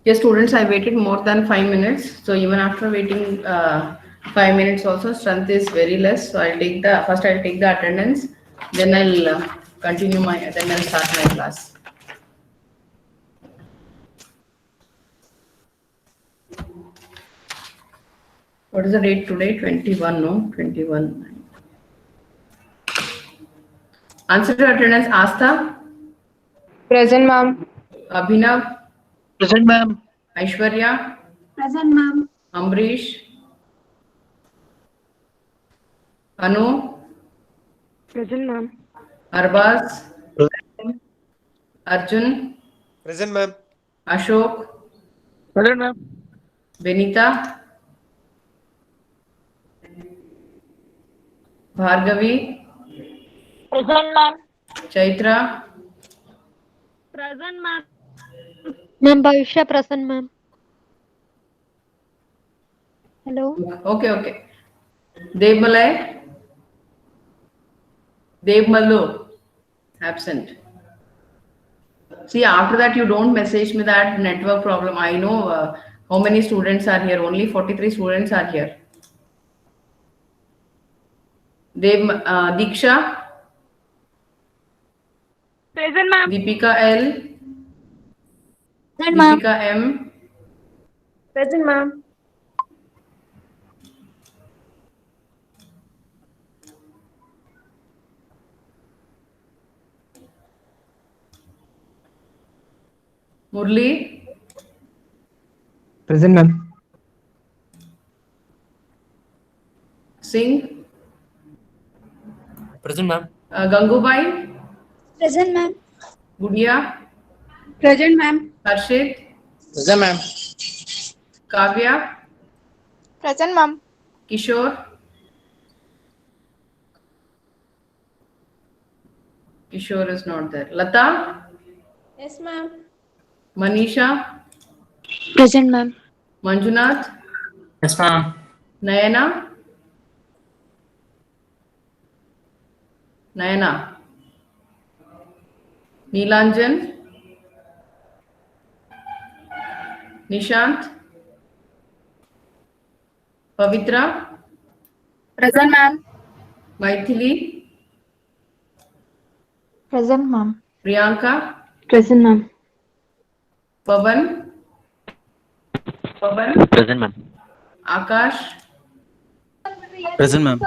Yes, students, I waited more than 5 minutes. So even after waiting 5 minutes, also strength is very less. So I'll take the attendance, then I'll start my class. What is the date today? 21, no? 21. Answer to attendance: Astha, Present, ma'am. Abhinav, Present, ma'am. Aishwarya, Present, ma'am. Ambrish, Anu, Present, ma'am. Arbaz, Present. Arjun, Present, ma'am. Ashok, Present, ma'am. Benita, Bhargavi, Present, ma'am. Chaitra, Present, ma'am. Ma'am, Bhavishya present, ma'am. Hello. Okay. Devmalai, Devmalu, absent. See, after that, you don't message me that network problem. I know how many students are here. Only 43 students are here. Diksha, Present, ma'am. Deepika L, Present, ma'am. Deepika M, Present, ma'am. Murli, Present, ma'am. Singh, Present, ma'am. Gangubai, Present, ma'am. Gudia, Present, ma'am. Harshit, Present, ma'am. Kavya, Present, ma'am. Kishore. Kishore is not there. Lata, Yes, ma'am. Manisha, Present, ma'am. Manjunath, Yes, ma'am. Nayana, Neelanjan, Nishant, Pavitra, Present, ma'am. Maithili, Present, ma'am. Priyanka, Present, ma'am. Pavan, Present, ma'am. Akash, Present, ma'am.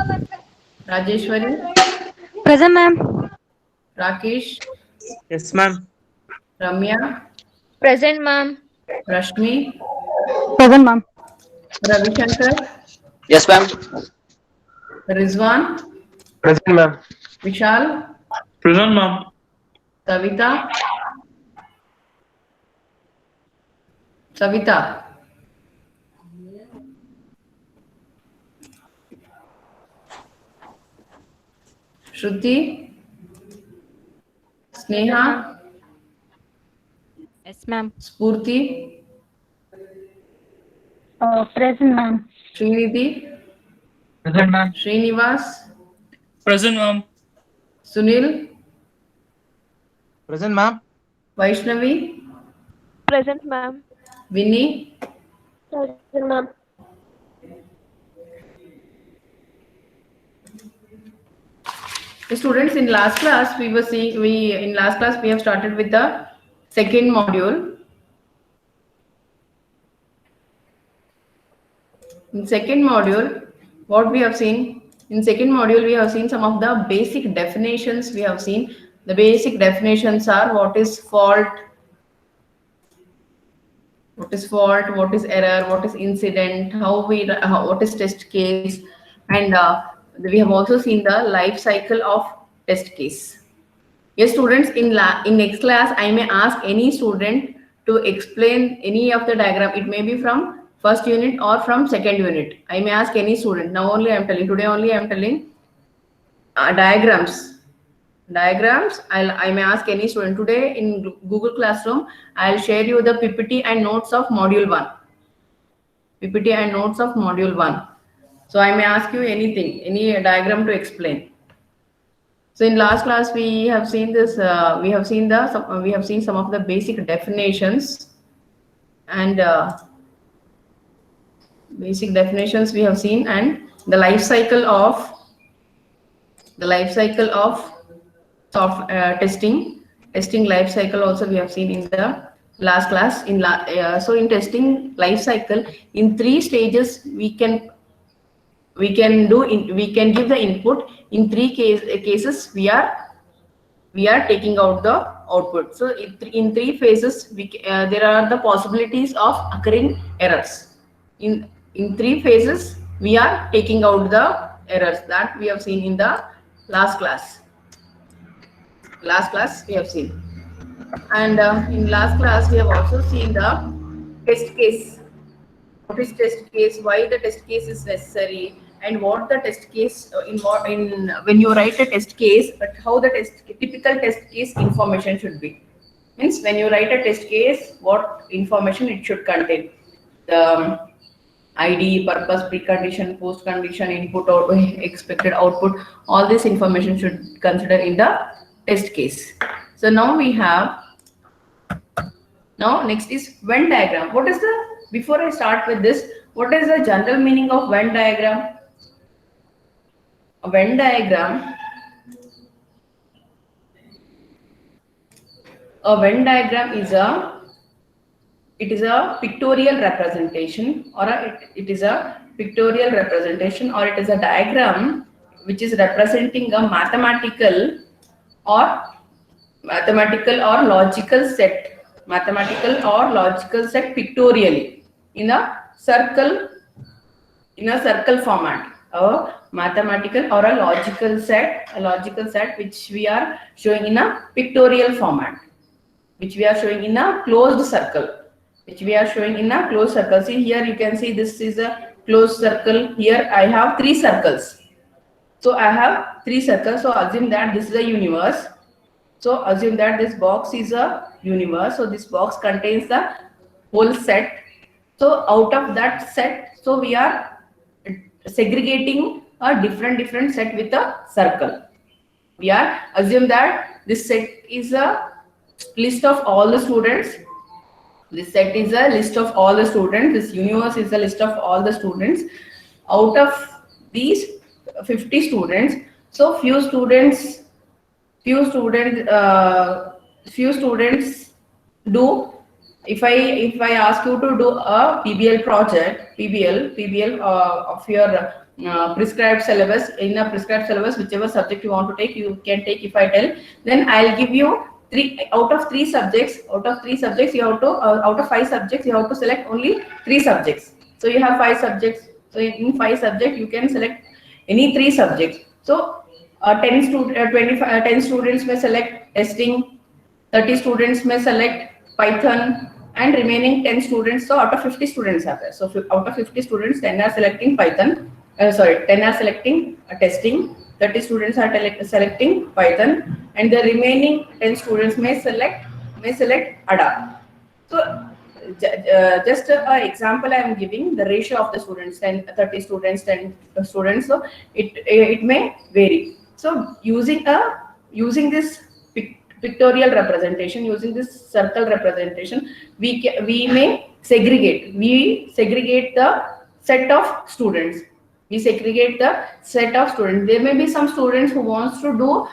Rajeshwari, Present, ma'am. Rakesh, Yes, ma'am. Ramya, Present, ma'am. Rashmi, Present, ma'am. Ravishankar, Yes, ma'am. Rizwan, Present, ma'am. Vishal, Present, ma'am. Savita, Shruti, Sneha, Yes, ma'am. Spurti, Present, ma'am. Srinidhi, Present, ma'am. Srinivas, Present, ma'am. Sunil, Present, ma'am. Vaishnavi, Present, ma'am. Vinny, Present, ma'am. students. In last class we have started with the second module. In second module, what we have seen? In second module, we have seen some of the basic definitions. We have seen the basic definitions are what is fault, what is error, what is incident, what is test case, and we have also seen the life cycle of test case. Yes, students, in next class, I may ask any student to explain any of the diagram. It may be from first unit or from second unit. I may ask any student. Now only I am telling, today only I am telling diagrams. I may ask any student. Today in Google Classroom, I'll share you the PPT and notes of module 1. PPT and notes of module 1. So I may ask you anything, any diagram to explain. So in last class we have seen this. We have seen some of the basic definitions, and basic definitions we have seen, and the life cycle of testing life cycle also we have seen in the last class. So in testing life cycle, in 3 stages we can give the input. In 3 cases we are taking out the output. So in 3 phases there are the possibilities of occurring errors. In 3 phases we are taking out the errors that we have seen in the last class we have seen. And in last class we have also seen the test case. What is test case, why the test case is necessary, and what the test case when you write a test case, but how the typical test case information should be. Means when you write a test case, what information it should contain: the ID, purpose, precondition, post condition, input or expected output. All this information should consider in the test case. So now we have, now next is Venn diagram. What is the, before I start with this, what is the general meaning of Venn diagram? A Venn diagram is a pictorial representation, or it is a diagram which is representing a mathematical or logical set pictorially in a circle format. A mathematical or a logical set which we are showing in a pictorial format, which we are showing in a closed circle. See here you can see this is a closed circle. Here I have 3 circles. So I have 3 circles. So assume that this is a universe. So assume that this box is a universe. So this box contains the whole set. So out of that set, so we are segregating a different set with a circle. We are assume that this set is a list of all the students. This set is a list of all the students. This universe is a list of all the students. Out of these 50 students, so few students do. If I ask you to do a PBL project, PBL of your prescribed syllabus, in a prescribed syllabus, whichever subject you want to take, you can take. If I tell, then I'll give you 3 out of 3 subjects. Out of 5 subjects, you have to select only 3 subjects. So you have 5 subjects. So in 5 subjects, you can select any 3 subjects. So 10 students may select testing, 30 students may select Python, and remaining 10 students. So out of 50 students are there. So out of 50 students, 10 are selecting Python. 10 are selecting testing. 30 students are selecting Python, and the remaining 10 students may select ADA. So just an example I am giving, the ratio of the students, 30 students, 10 students. So it may vary. So using this pictorial representation, using this circle representation, we may segregate. We segregate the set of students. There may be some students who wants to do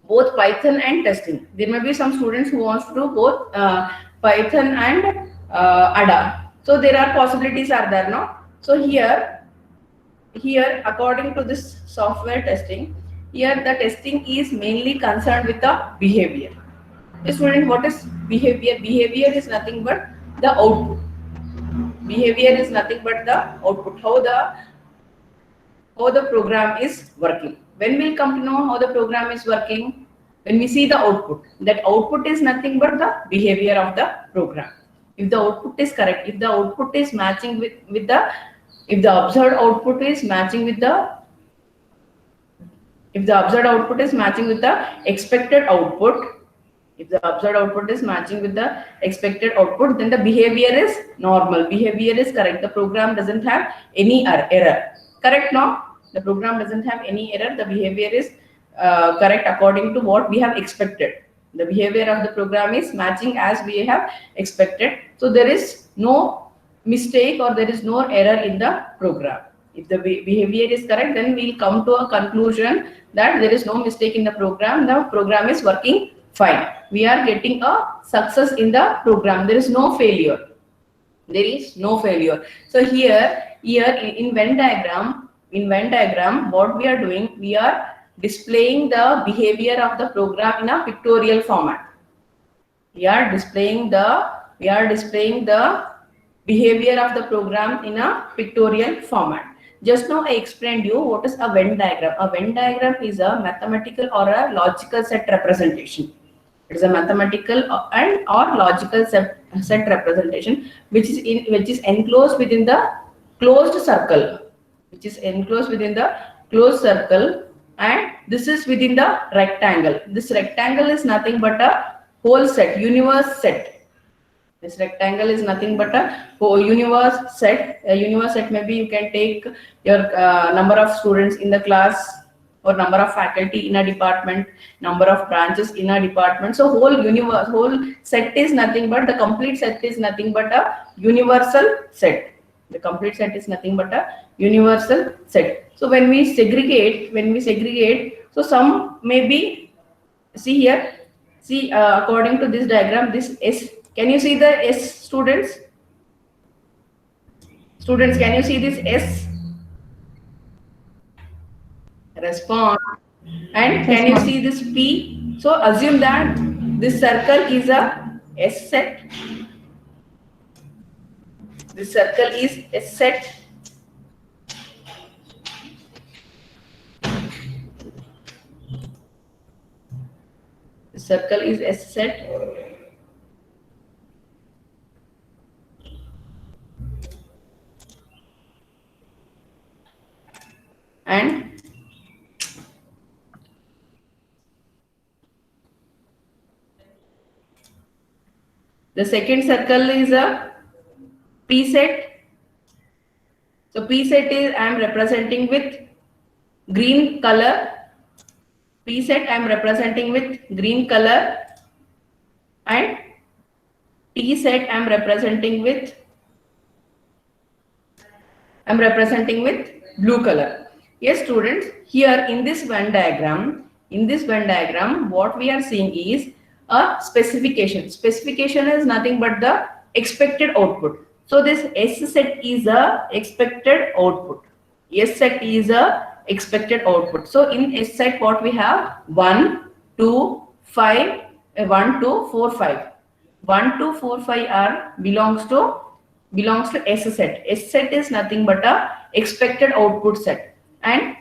both Python and testing. There may be some students who wants to do both Python and ADA. So there are possibilities are there now. So here according to this software testing, here the testing is mainly concerned with the behavior. The student, what is behavior? Behavior is nothing but the output. How the program is working. When we'll come to know how the program is working, when we see the output, that output is nothing but the behavior of the program. If the output is correct, if the output is matching with the, if the observed output is matching with the, if the observed output is matching with the expected output, if the observed output is matching with the expected output, then the behavior is normal, behavior is correct. The program doesn't have any error. Correct now? The program doesn't have any error. The behavior is correct according to what we have expected. The behavior of the program is matching as we have expected. So there is no mistake or there is no error in the program. If the behavior is correct, then we'll come to a conclusion that there is no mistake in the program. The program is working fine. We are getting a success in the program. There is no failure. There is no failure. So here in Venn diagram, what we are doing, we are displaying the behavior of the program in a pictorial format. We are displaying the behavior of the program in a pictorial format. Just now I explained you what is a Venn diagram. A Venn diagram is a mathematical or a logical set representation. It is a mathematical and or logical set representation which is enclosed within the closed circle. Which is enclosed within the closed circle, and this is within the rectangle. This rectangle is nothing but a whole set, universe set. This rectangle is nothing but a universe set. A universe set, maybe you can take your number of students in the class, or number of faculty in a department, number of branches in a department. So whole universe, whole set is nothing but, the complete set is nothing but a universal set. The complete set is nothing but a universal set. So when we segregate, so some maybe, see here, see according to this diagram, this S, can you see the S, students? Students, can you see this S? Respond. And can you see this P? So assume that this circle is a S set. This circle is S set. The circle is S set. And the second circle is a P set. So P set is, I am representing with green color. P set I am representing with green color, and T set I am representing with blue color. Yes, students, here in this Venn diagram, what we are seeing is a specification. Specification is nothing but the expected output. So this S set is a expected output. S set is a expected output. So in S set, what we have? 1, 2, 5, 1, 2, 4, 5. 1, 2, 4, 5 are belongs to S set. S set is nothing but a expected output set, and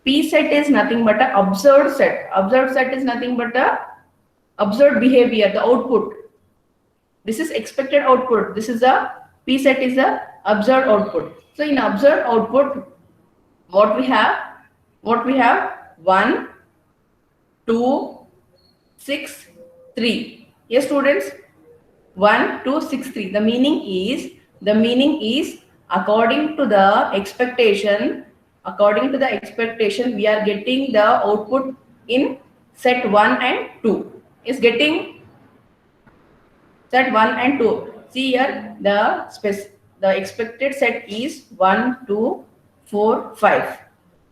P set is nothing but a observed set. Observed set is nothing but a observed behavior, the output. This is expected output. This is a P set is a observed output. So in observed output, what we have? 1, 2, 6, 3. Yes, students. 1, 2, 6, 3. The meaning is according to the expectation. We are getting the output in set 1 and 2. Is getting set 1 and 2. See here, the expected set is 1, 2, 4, 5,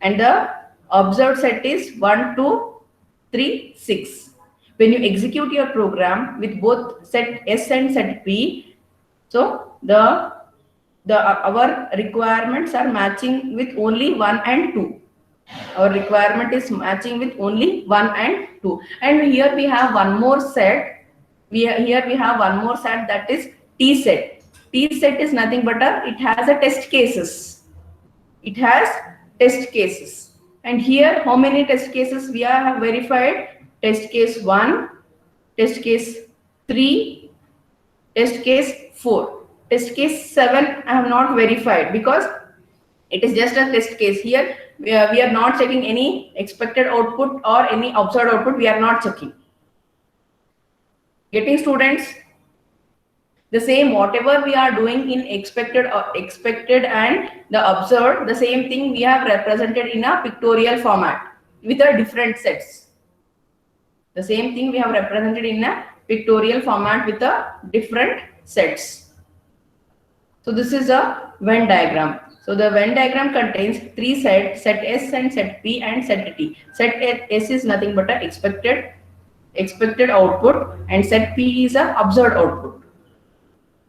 and the observed set is 1, 2, 3, 6. When you execute your program with both set S and set P, so our requirements are matching with only 1 and 2. Our requirement is matching with only 1 and 2. And here we have one more set. Here we have one more set, that is T set. T set is nothing but it has a test cases. It has test cases. And here how many test cases we have verified? test case 1, test case 3, test case 4. Test case 7 I have not verified because it is just a test case. Here we are not checking any expected output or any observed output. We are not checking. Getting, students? The same whatever we are doing in expected and the observed, the same thing we have represented in a pictorial format with a different sets. The same thing we have represented in a pictorial format with a different sets. So this is a Venn diagram. So the Venn diagram contains three sets: set S and set P and set T. Set S is nothing but a expected output, and set P is a observed output,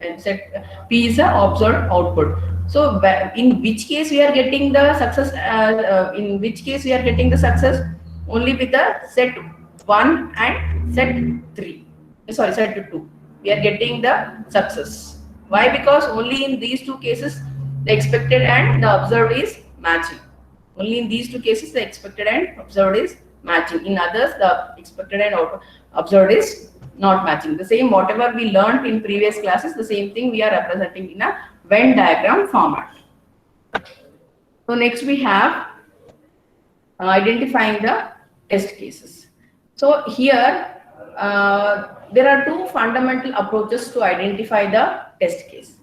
and set P is a observed output. So in which case we are getting the success? In which case we are getting the success? Only with the set 1 and set 3. Sorry, set 2. We are getting the success. Why? Because only in these two cases the expected and the observed is matching. Only in these two cases the expected and observed is matching. In others the expected and observed is not matching. The same whatever we learned in previous classes, the same thing we are representing in a Venn diagram format. So next we have identifying the test cases. So here there are two fundamental approaches to identify the test case.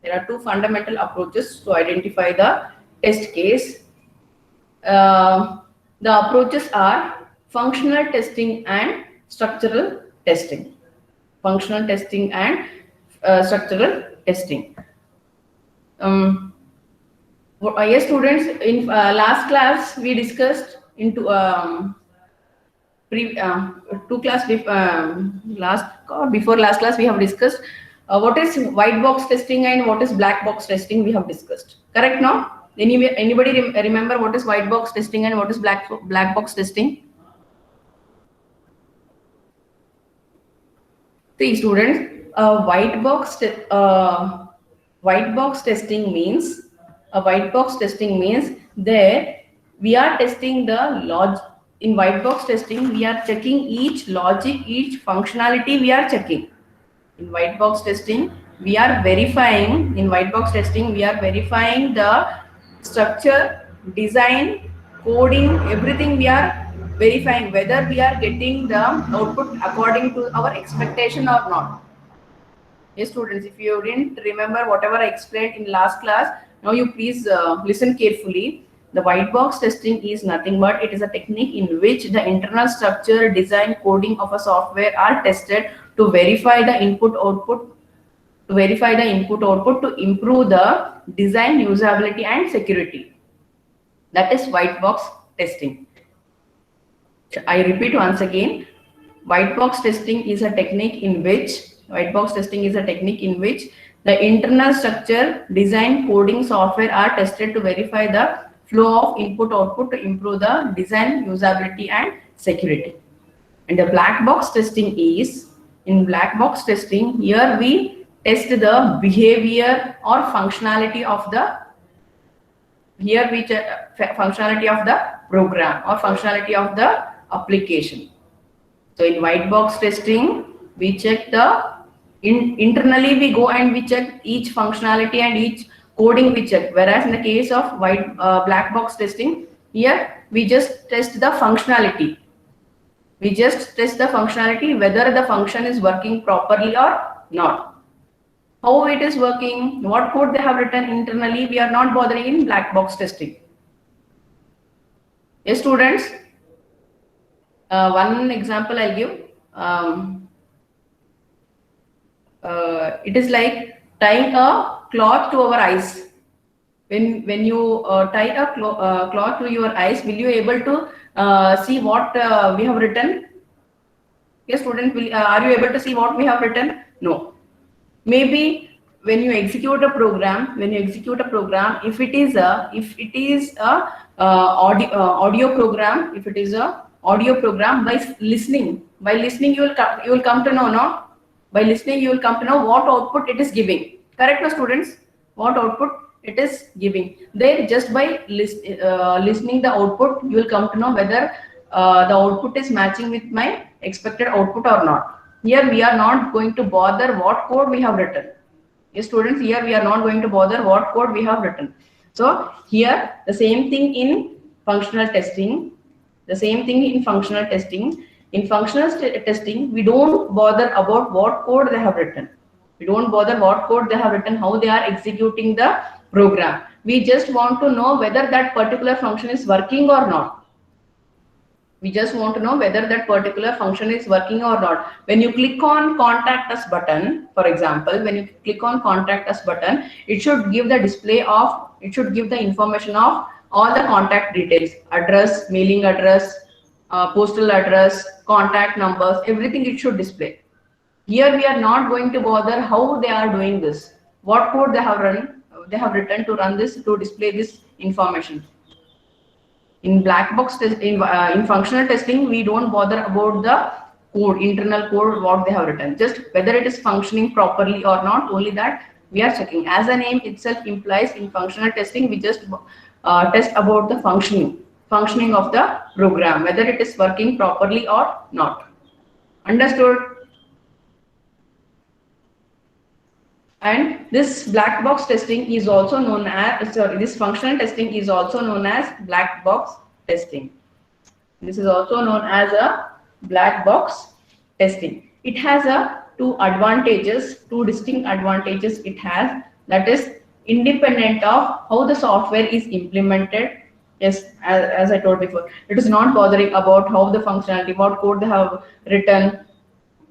There are two fundamental approaches to identify the test case. The approaches are functional testing and structural testing. Functional testing and structural testing. Yes, students, in last class we discussed into before last class we have discussed what is white box testing and what is black box testing. We have discussed, correct? No? Anybody remember what is white box testing and what is black box testing? See, students, white box testing means that we are testing the logic. In white box testing, we are checking each logic, each functionality we are checking. In white box testing, we are verifying the structure, design, coding, everything we are verifying whether we are getting the output according to our expectation or not. Yes, students, if you didn't remember whatever I explained in last class, now you please listen carefully. The white box testing is nothing but it is a technique in which the internal structure, design, coding of a software are tested to verify the input output, to improve the design, usability and security. That is white box testing. I repeat once again, white box testing is a technique in which the internal structure, design, coding software are tested to verify the flow of input output to improve the design, usability and security. And the black box testing is, in black box testing, here we test the behavior or functionality of the program or functionality of the application. So in white box testing, we check the internally we go and we check each functionality and each coding we check. Whereas in the case of black box testing, here we just test the functionality. Whether the function is working properly or not. How it is working, what code they have written internally, we are not bothering in black box testing. Yes, students. One example I'll give. It is like tying a cloth to our eyes. When you tie a cloth to your eyes, will you able to see what we have written? Yes, students, are you able to see what we have written? No. Maybe when you execute a program, if it is a audio program, by listening you will come to know, no? By listening you will come to know what output it is giving. Correct, no, students? What output it is giving. Then just by listening the output, you will come to know whether the output is matching with my expected output or not. Here we are not going to bother what code we have written. Yes, students, here we are not going to bother what code we have written. So here the same thing in functional testing. The same thing in functional testing. In functional testing, we don't bother about what code they have written. We don't bother what code they have written, how they are executing the program. We just want to know whether that particular function is working or not. We just want to know whether that particular function is working or not. When you click on contact us button, for example, when you click on contact us button, it should give the display of, it should give the information of all the contact details, address, mailing address, postal address, contact numbers, everything it should display. Here we are not going to bother how they are doing this, what code they have written to run this, to display this information. In black box test, in functional testing, we don't bother about the code, internal code, what they have written, just whether it is functioning properly or not. Only that we are checking. As the name itself implies, in functional testing, we just test about the functioning of the program, whether it is working properly or not. Understood? And this black box testing is also known as, this functional testing is also known as black box testing. This is also known as a black box testing. It has two distinct advantages it has, that is independent of how the software is implemented. Yes, as I told before, it is not bothering about how the functionality, what code they have written,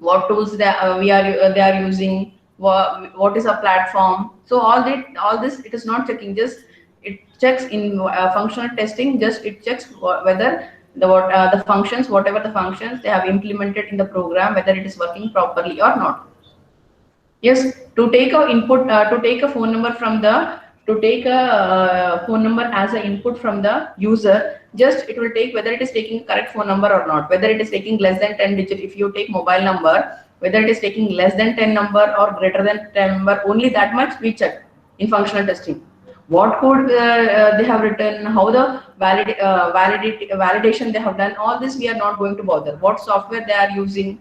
what tools they are using, what is a platform. So all this it is not checking, just it checks in functional testing, just it checks whether the functions, whatever the functions they have implemented in the program, whether it is working properly or not. Yes, to take a input, to take a phone number as an input from the user, just it will take whether it is taking correct phone number or not, whether it is taking less than 10 digit. If you take mobile number, whether it is taking less than 10 number or greater than 10 number, only that much we check in functional testing. What code they have written, how the validation they have done, all this we are not going to bother. What software they are using,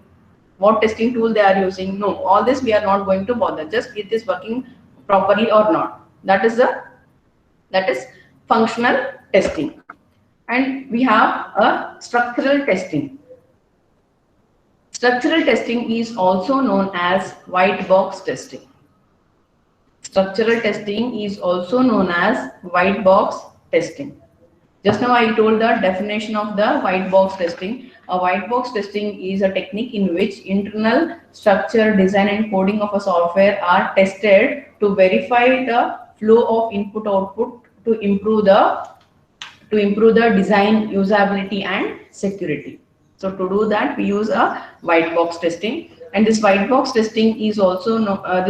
what testing tool they are using, no, all this we are not going to bother, just it is working properly or not. That is functional testing. And we have a structural testing. Structural testing is also known as white box testing. Structural testing is also known as white box testing. Just now I told the definition of the white box testing. A white box testing is a technique in which internal structure, design and coding of a software are tested to verify the flow of input output to improve the design, usability and security. So to do that, we use a white box testing, and this white box testing is also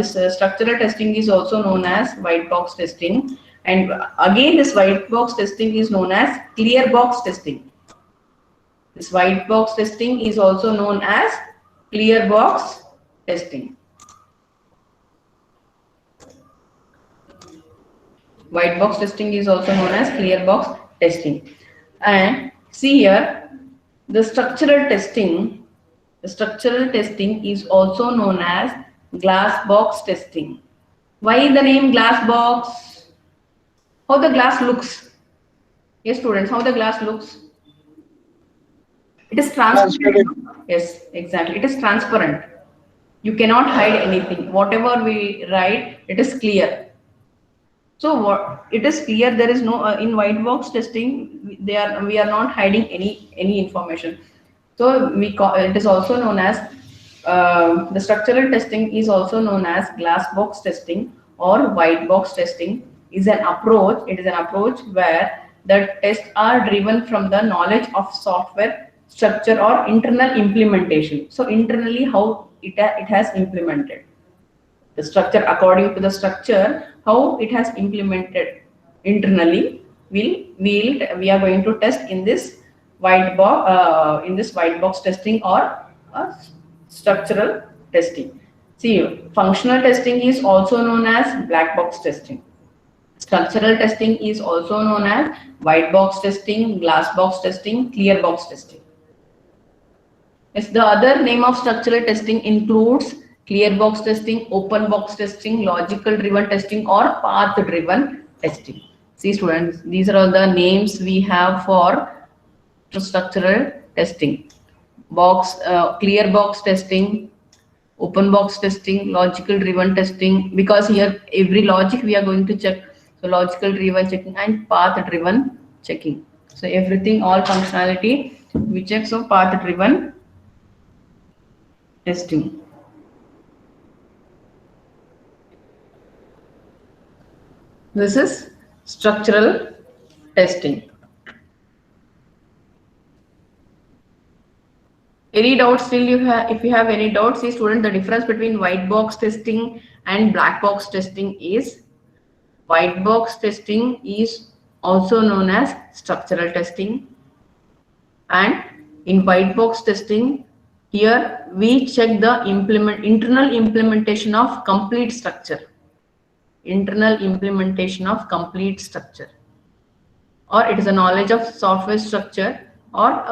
structural testing is also known as white box testing. And again, this white box testing is known as clear box testing. This white box testing is also known as clear box testing. White box testing is also known as clear box testing. And see here, the structural testing is also known as glass box testing. Why the name glass box? How the glass looks? Yes, students, how the glass looks? It is transparent. Yes, exactly. It is transparent. You cannot hide anything. Whatever we write, it is clear. So what it is clear, there is no in white box testing we are not hiding any information. So it is also known as the structural testing is also known as glass box testing or white box testing. Is an approach. It is an approach where the tests are driven from the knowledge of software structure or internal implementation. So internally how it has implemented the structure, according to the structure how it has implemented internally, we are going to test in this white box testing or structural testing. See, functional testing is also known as black box testing. Structural testing is also known as white box testing, glass box testing, clear box testing. Yes, the other name of structural testing includes clear box testing, open box testing, logical driven testing, or path driven testing. See students, these are all the names we have for structural testing. Clear box testing, open box testing, logical driven testing, because here every logic we are going to check. So logical driven checking and path driven checking. So everything, all functionality we check. So path driven testing. This is structural testing. Any doubts still you have? If you have any doubts, see student, the difference between white box testing and black box testing is white box testing is also known as structural testing, and in white box testing, here we check the internal implementation of complete structure. Internal implementation of complete structure, or it is a knowledge of software structure or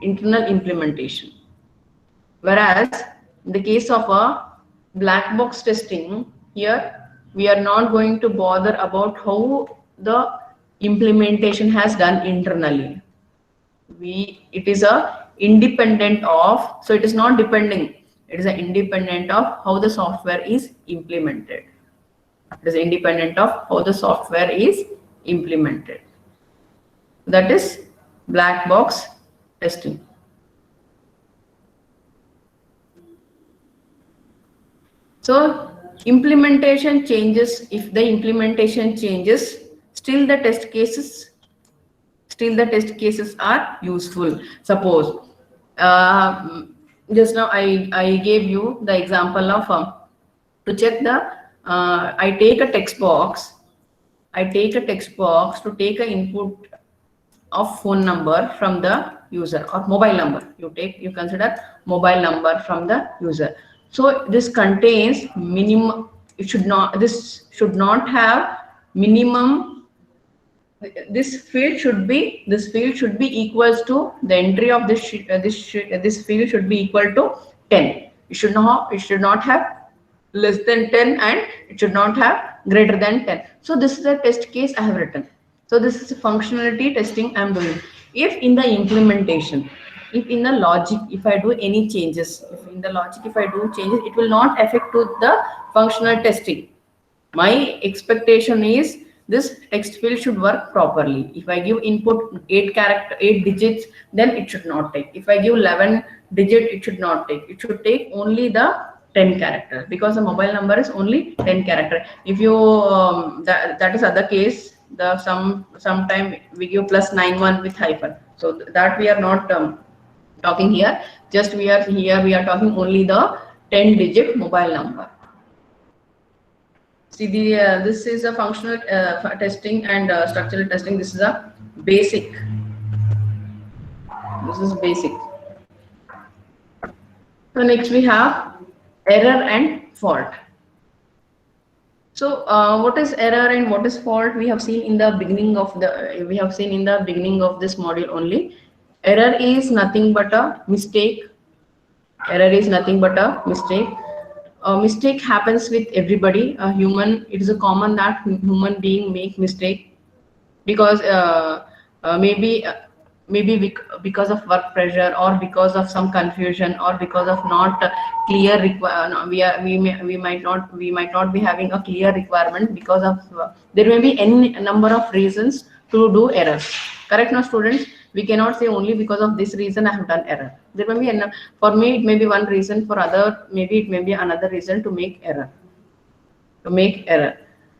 internal implementation. Whereas in the case of a black box testing, here we are not going to bother about how the implementation has done internally. It is a independent of, so it is not depending, it is a independent of how the software is implemented. It is independent of how the software is implemented. That is black box testing. So implementation changes. If the implementation changes, still the test cases are useful. Suppose just now I gave you the example of to check the I take a text box to take an input of phone number from the user, or mobile number. You consider mobile number from the user. So this contains minimum. This should not have minimum. This field should be equals to the entry of this field should be equal to 10. It should not have less than 10, and it should not have greater than 10. So this is a test case I have written. So this is a functionality testing I am doing. If in the implementation, if in the logic, if I do any changes, it will not affect to the functional testing. My expectation is this text field should work properly. If I give input 8 digits, then it should not take. If I give 11 digit, it should not take. It should take only the 10 character, because the mobile number is only 10 character. If you that is other case, the sometime we give +91 with hyphen. So that we are not talking here. Just we are talking only the 10-digit mobile number. See, this is a functional testing and structural testing. This is a basic. This is basic. So next we have error and fault. So what is error and what is fault? We have seen in the beginning of this module only. Error is nothing but a mistake. Error is nothing but a mistake. A mistake happens with everybody. A human, it is a common that human being make mistake, because maybe because of work pressure, or because of some confusion, or because of not clear we might not be having a clear requirement, because of there may be any number of reasons to do errors. Correct now students? We cannot say only because of this reason I have done error. There may be for me it may be one reason, for other maybe it may be another reason to make error.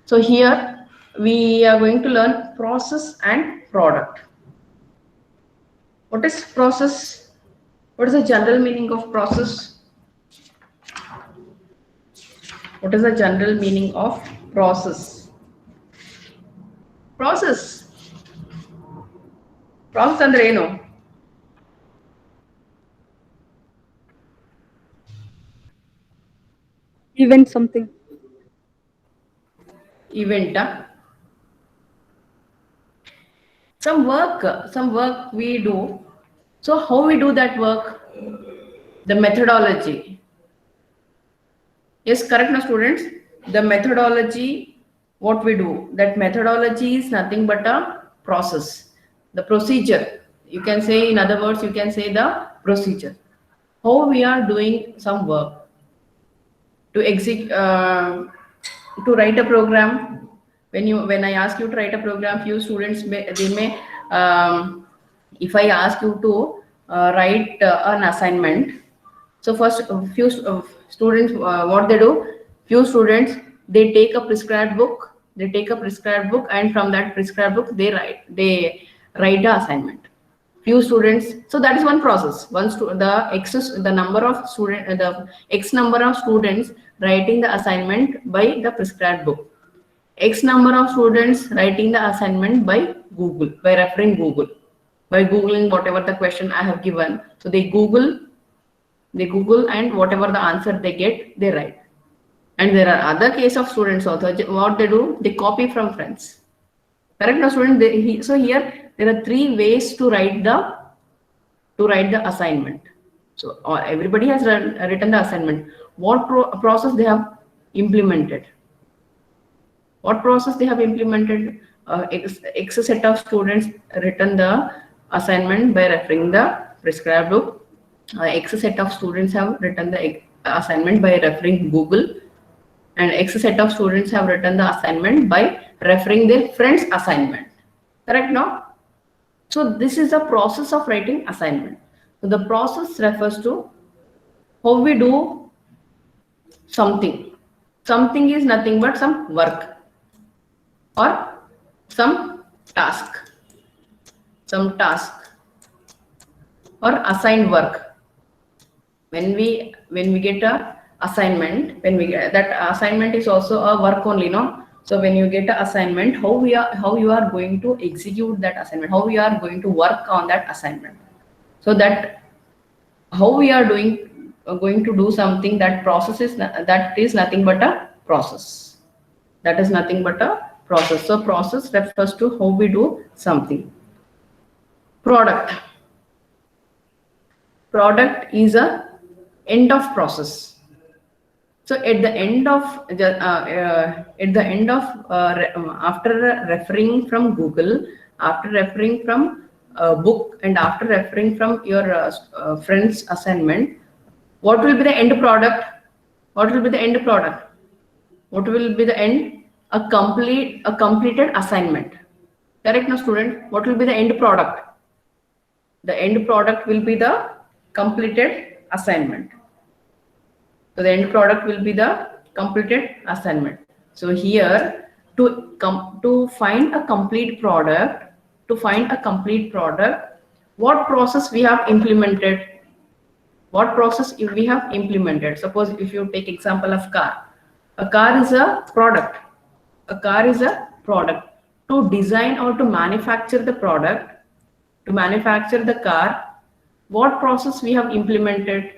So here we are going to learn process and product. What is process? What is the general meaning of process? What is the general meaning of process? Process ಅಂದ್ರೆ ಏನು? Event something. Event. some work we do. So how we do that work? The methodology. Yes, correct now students. The methodology, what we do, that methodology is nothing but a process. The procedure, you can say, in other words, you can say the procedure. How we are doing some work to execute, to write a program. When I ask you to write a program, few students may if I ask you to write an assignment. So first, few students, what they do, few students, they take a prescribed book, and from that prescribed book, they write the assignment. Few students, so that is one process. The number of students writing the assignment by the prescribed book. X number of students writing the assignment by Google, by referring Google, by Googling whatever the question I have given. So they Google, and whatever the answer they get, they write. And there are other case of students also. What they do, they copy from friends. Correct now, student? So here there are 3 ways to write the assignment. So everybody has written the assignment. What process they have implemented? What process they have implemented? X set of students written the assignment by referring the prescribed book. X set of students have written the assignment by referring Google, and X set of students have written the assignment by referring their friend's assignment. Correct now? So this is the process of writing assignment. So the process refers to how we do something. Something is nothing but some work or some task or assigned work. When we get a assignment, that assignment is also a work only, no? So when you get an assignment, how you are going to execute that assignment, how we are going to work on that assignment. So that how we are going to do something, that is nothing but a process. That is nothing but a process. So process refers to how we do something. Product is a end of process. So at the end of after referring from Google, after referring from a book, and after referring from your friend's assignment, what will be the end product? What will be the end product? What will be the end? A completed assignment. Correct now, student? What will be the end product? The end product will be the completed assignment. So the end product will be the completed assignment. So here, to find a complete product, what process we have implemented? What process we have implemented? Suppose if you take example of car. A car is a product. To design or to manufacture the product, to manufacture the car, what process we have implemented?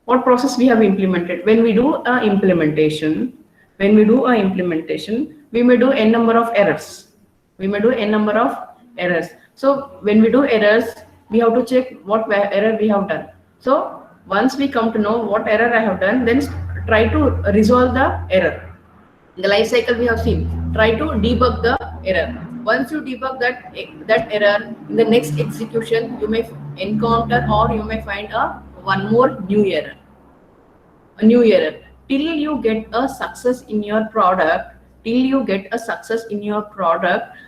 When we do a implementation, we may do n number of errors. So when we do errors, we have to check what error we have done. So once we come to know what error I have done, then try to resolve the error. In the life cycle we have seen, try to debug the error. Once you debug that error, in the next execution you may encounter or you may find one more new error. Till you get a success in your product.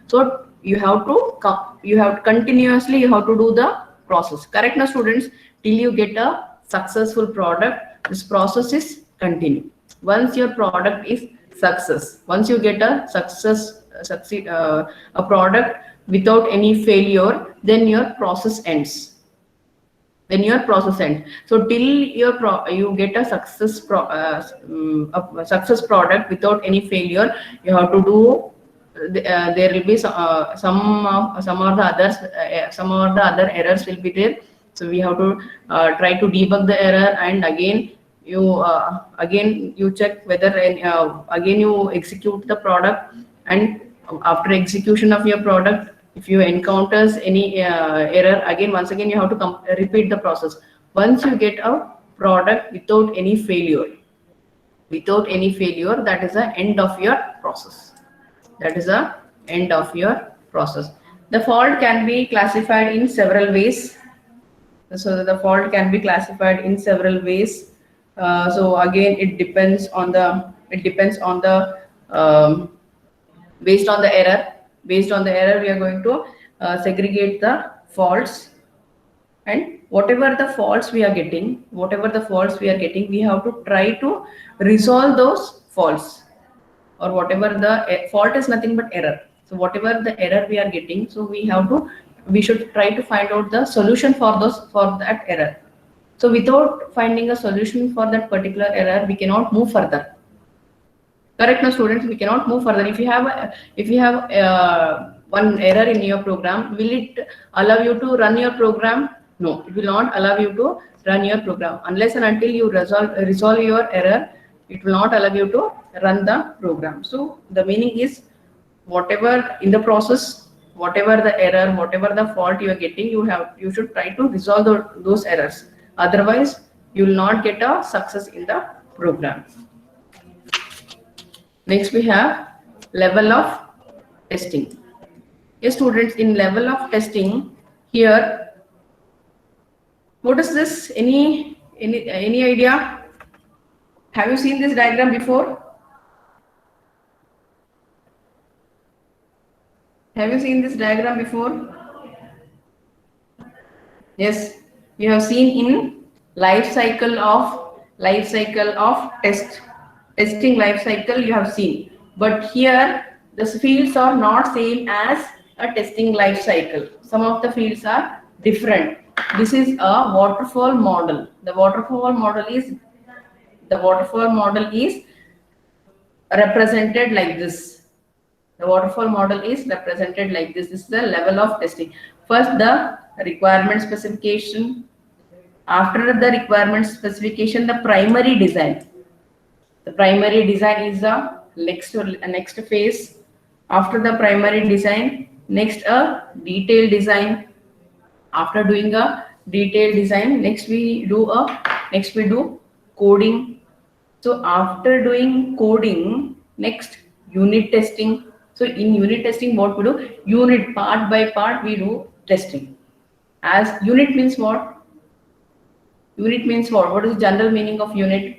So you have to continuously do the process. Correct now, students? Till you get a successful product, this process is continue. Once your product is success, once you get a a product without any failure, then your process ends. So till you get a success product without any failure, you have to do. There will be some of the other errors will be there. So we have to try to debug the error, and again you check whether again you execute the product, and after execution of your product, If you encounters any error, once again you have to repeat the process. Once you get a product without any failure, that is the end of your process. That is the end of your process. The fault can be classified in several ways. So the fault can be classified in several ways. So again, it depends on the based on the error. Based on the error, we are going to segregate the faults, and whatever the faults we are getting, we have to try to resolve those faults, or whatever the fault is nothing but error. So whatever the error we are getting, so we should try to find out the solution for that error. So without finding a solution for that particular error, we cannot move further. Correct, now students, we cannot move further. If you have one error in your program, will it allow you to run your program? No, it will not allow you to run your program unless and until you resolve your error. It will not allow you to run the program. So the meaning is, whatever in the process, whatever the error, whatever the fault you are getting, you should try to resolve those errors. Otherwise, you will not get a success in the program. Next, we have level of testing. Yes, students, in level of testing, here, what is this? Any idea? Have you seen this diagram before? Have you seen this diagram before? Yes, you have seen in life cycle of testing life cycle you have seen, but here the fields are not same as a testing life cycle. Some of the fields are different. This is a waterfall model. The waterfall model is represented like this. The waterfall model is represented like this. This is the level of testing. First, the requirement specification. After the requirement specification, the primary design. The primary design is the next phase. After the primary design, next a detailed design. After doing a detailed design, next we do coding. So after doing coding, next unit testing. So in unit testing, what we do? Unit, part by part we do testing. As unit means what? Unit means what? What is the general meaning of unit?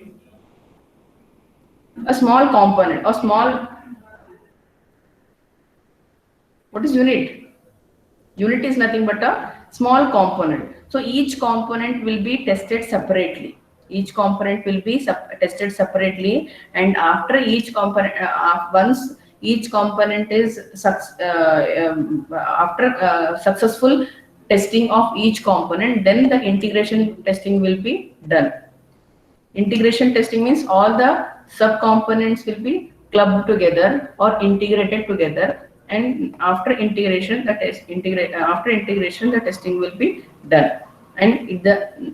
A small component or small. What is unit? Unit is nothing but a small component. So each component will be tested separately. Each component will be tested separately, and after each component, once each component is after successful testing of each component, then the integration testing will be done. Integration testing means all the sub-components will be clubbed together or integrated together, and after integration the testing will be done. And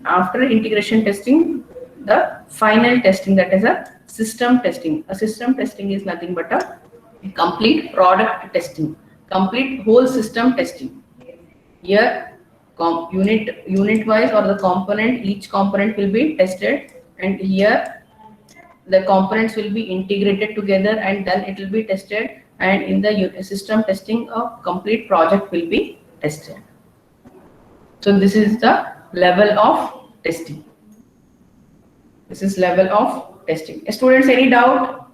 after integration testing, the final testing, that is a system testing. A system testing is nothing but a complete product testing, complete whole system testing. Here unit wise, or the component, each component will be tested, and here the components will be integrated together, and then it will be tested, and in the system testing, a complete project will be tested. So this is the level of testing. This is level of testing. Students, any doubt?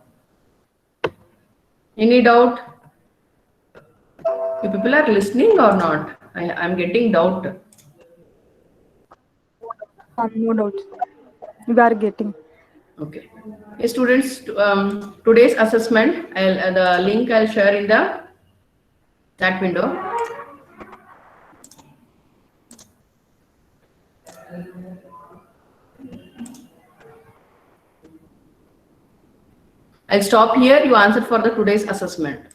Any doubt? You people are listening or not? I'm getting doubt. No doubt. We are getting. Okay. Hey, students, today's assessment, the link I'll share in the chat window. I'll stop here. You answered for the today's assessment.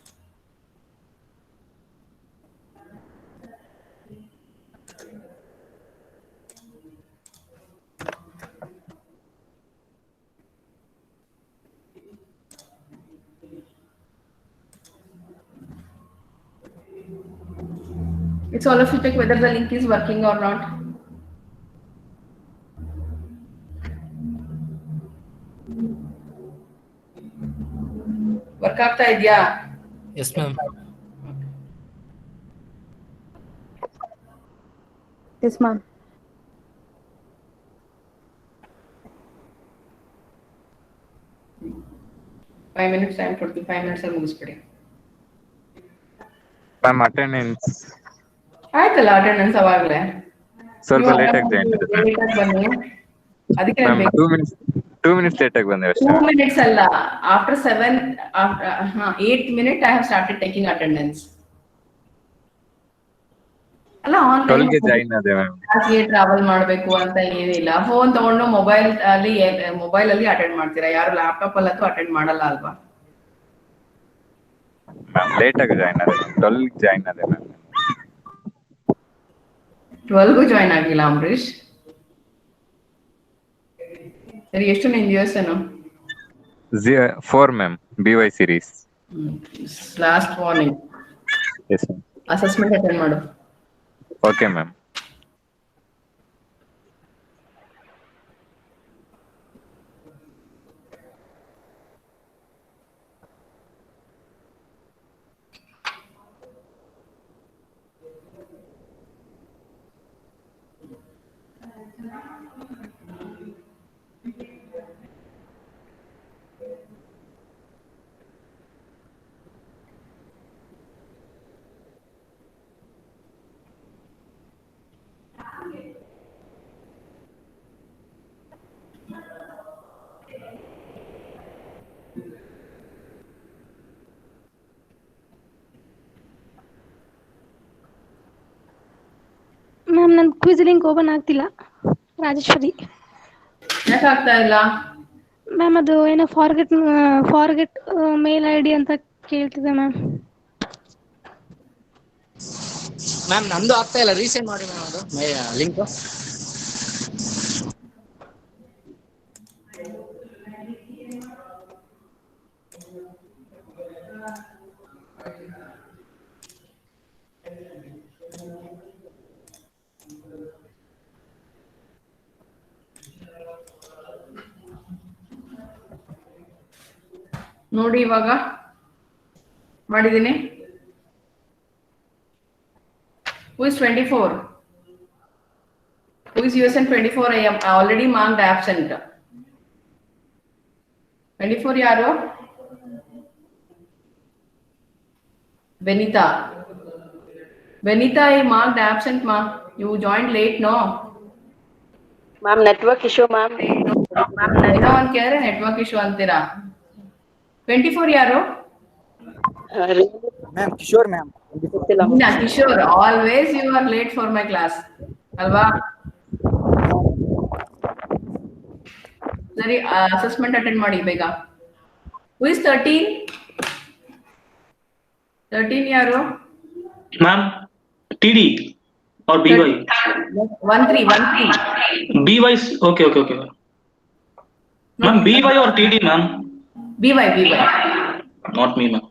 Please all of you check whether the link is working or not. Work ಆಗ್ತಾ ಇದೆಯಾ? Yes, ma'am. Yes, ma'am. Five minutes time ಕೊಡ್ತೀವಿ, 5 minutes ಅಲ್ಲಿ ಮುಗಿಸ್ಬಿಡಿ. Ma'am attendance ಆಯ್ತಲ್ಲ attendance ಅವಾಗಲೇ. ಸ್ವಲ್ಪ late ಆಗಿ join ಆಗಿದೆ ಬನ್ನಿ. ಅದಕ್ಕೆ ಮ್ಯಾಮ್ 2 minutes ಲೇಟ್ ಆಗಿ ಬಂದೆ ಅಷ್ಟೇ. 2 minutes ಅಲ್ಲ, after 8 minutes I have started taking attendance. ಅಲ್ಲ ಆನ್ಲೈನ್ 12 ಗೆ ಜಾಯಿನ್ ಆದೆ ಮ್ಯಾಮ್. ಟ್ರಾವೆಲ್ ಮಾಡಬೇಕು ಅಂತ ಏನಿಲ್ಲ. ಫೋನ್ ತಗೊಂಡು ಮೊಬೈಲ್ ಅಲ್ಲಿ ಅಟೆಂಡ್ ಮಾಡ್ತೀರಾ, ಯಾರು ಲ್ಯಾಪ್ಟಾಪ್ ಅಲ್ಲಂತೂ ಅಟೆಂಡ್ ಮಾಡಲ್ಲ ಅಲ್ವಾ? ಮ್ಯಾಮ್ ಲೇಟ್ ಆಗಿ ಜಾಯಿನ್ ಆದೆ, 12 ಗೆ ಜಾಯಿನ್ ಆದೆ ಮ್ಯಾಮ್. 12ಗೂ ಜಾಯಿನ್ ಆಗಿಲ್ಲ ಅಂಬರೀಶ್? ಸರಿ, ಎಷ್ಟು ನಿನ್ ದಿವಸ? 4 ma'am, BY series. Last warning. Yes ma'am. Assessment attend ಮಾಡು. Okay ma'am. ಮ್ಯಾಮ್ ನನ್ನ ಕ್ವಿಜ್ ಲಿಂಕ್ ಓಪನ್ ಆಗ್ತಿಲ್ಲ. ರಾಜೇಶ್ವರಿ ಯಾಕೆ ಆಗ್ತಾ ಇಲ್ಲ? ಮ್ಯಾಮ್ ಅದು ಏನೋ ಫಾರ್ಗೆಟ್ ಮೇಲ್ ID ಅಂತ ಕೇಳ್ತಿದೆ ಮ್ಯಾಮ್. ಮ್ಯಾಮ್ ನಂದು ಆಗ್ತಾ ಇಲ್ಲ, ರೀಸೆಂಡ್ ಮಾಡಿ ಮ್ಯಾಮ್ ಅದು ಲಿಂಕ್. ನೋಡಿ ಇವಾಗ ಮಾಡಿದ್ದೀನಿ. Who is 24? Who is USN 24? I am already marked absent. 24 ಯಾರು? Benita. Benita, I marked absent, ma. You joined late, no? Ma'am, network issue, ma'am. ಏನೋ ಒಂದು ಕೇಳಿದ್ರೆ ನೆಟ್ವರ್ಕ್ ಇಶ್ಯೂ ಅಂತೀರಾ. 24 ಯಾರು? Ma'am Kishore ma'am. Kishore, always you are late for my class ಅಲ್ವಾ? ಸರಿ, assessment attend ಮಾಡಿ ಬೇಗ. Who is 13? 13 ಯಾರು? Ma'am, TD or BY? 13. BY, okay. Ma'am, BY or TD, ma'am? BY. Not me, ma'am.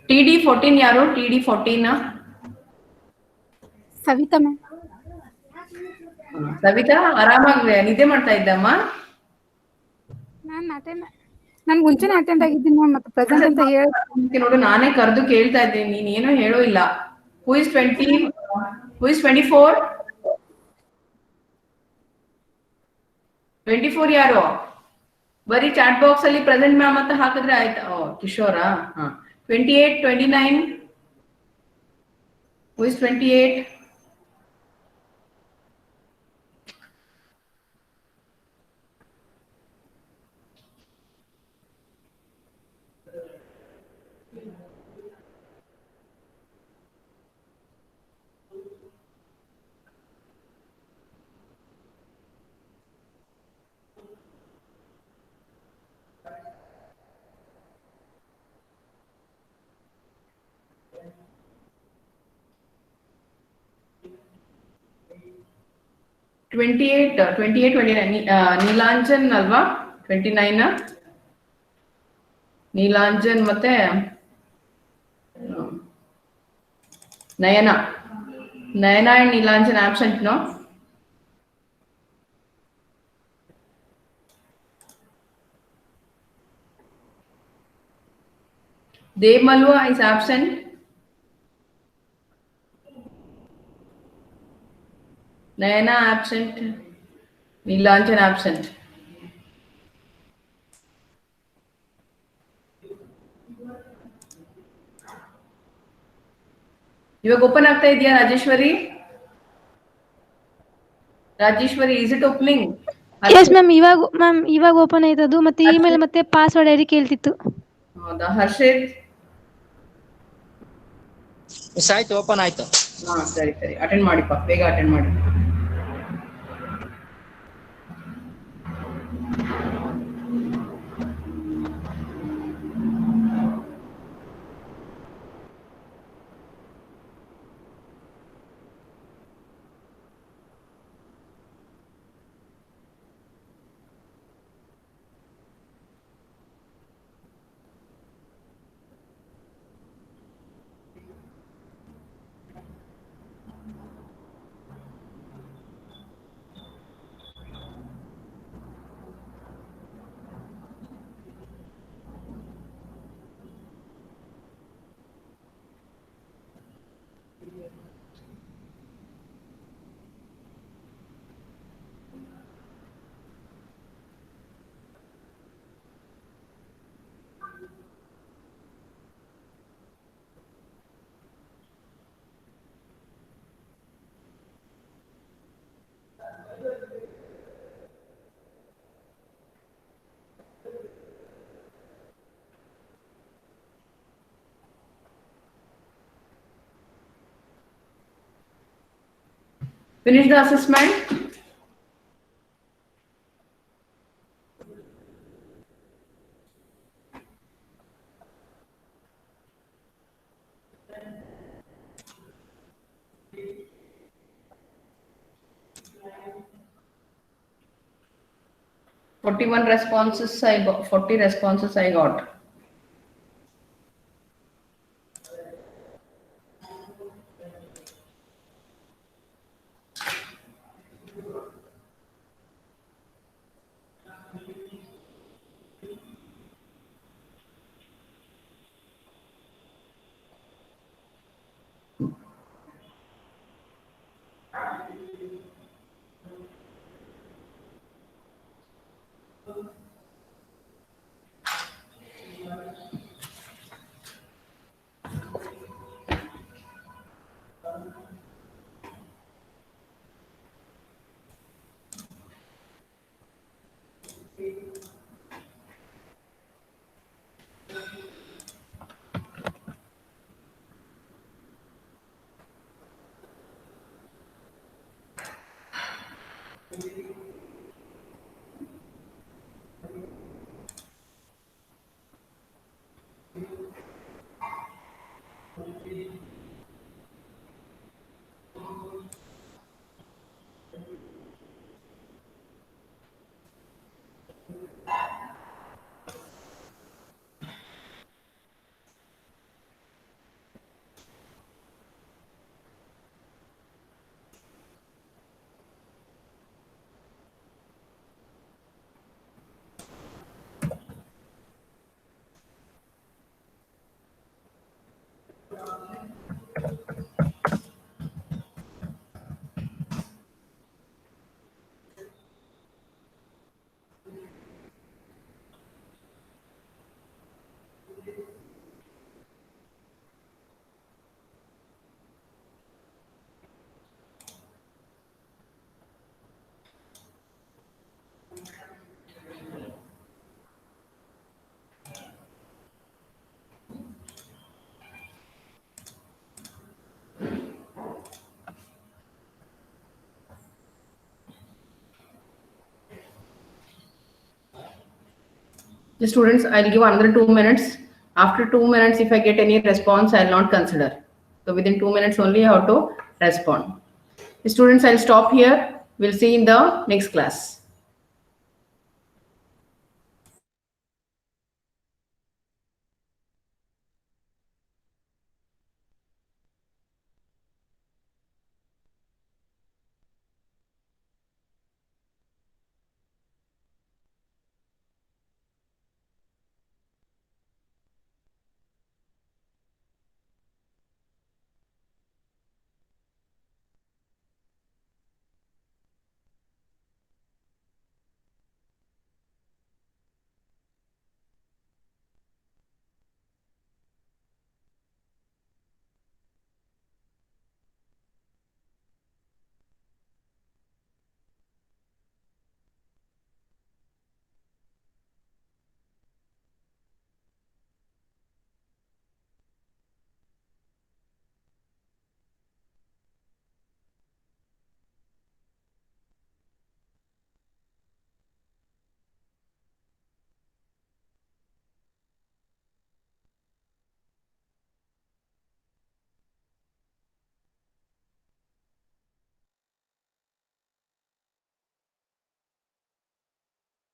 TD 14 ಯಾರು? TD 14? Savita ma'am. Savita, ಆರಾಮಾಗಿ ನಿದ್ದೆ ಮಾಡ್ತಾ ಇದ್ದಮ್ಮ? ನಾನು ಮುಂಚೆನೆ ಅಟೆಂಡ್ ಆಗಿದ್ದೀನಿ ಮ್ಯಾಮ್, ಮತ್ತೆ ಪ್ರೆಸೆಂಟ್ ಅಂತ ಹೇಳಿ ನೋಡು, ನಾನೇ ಕರೆದು ಕೇಳ್ತಾ ಇದ್ದೀನಿ, ನೀನ್ ಏನೋ ಹೇಳೋ ಇಲ್ಲ. Who is 20? Who is 24? 24 ಯಾರು? ಬರೀ ಚಾಟ್ ಬಾಕ್ಸ್ ಅಲ್ಲಿ ಪ್ರೆಸೆಂಟ್ ಮ್ಯಾಮ್ ಅಂತ ಹಾಕಿದ್ರೆ ಆಯ್ತಾ? ಕಿಶೋರಾ? 28, 29? Who is 28? Twenty-eight, 29. ನೀಲಾಂಜನ್ ಅಲ್ವಾ? 29. ನೀಲಾಂಜನ್ ಮತ್ತೆ Nayana. Nayana and Nilanjan absent, no? Dev Malwa is absent. Nayana absent. Nilanjan absent. ಇವಾಗ ಓಪನ್ ಆಗ್ತಾ ಇದೆಯಾ Rajeshwari? Rajeshwari, is it opening? Yes ma'am, ಇವಾಗ ಓಪನ್ ಆಯ್ತದು. ಮತ್ತೆ ಇಮೇಲ್ ಮತ್ತೆ ಪಾಸ್ವರ್ಡ್ ಐಡಿ ಕೇಳ್ತಿತ್ತು. ಹೌದಾ? ಹರ್ಷಿತ್? ಮಿಸ್ ಆಯ್ತು, ಓಪನ್ ಆಯ್ತು. ಹಾ, ಸರಿ ಸರಿ, ಅಟೆಂಡ್ ಮಾಡಿಪ್ಪ, ಬೇಗ ಅಟೆಂಡ್ ಮಾಡಿ. Finish the assessment. Forty-one responses I got. 40 responses I got. The students, I'll give another 2 minutes. After 2 minutes, if I get any response, I'll not consider. So within 2 minutes only, I have to respond. The students, I'll stop here. We'll see in the next class.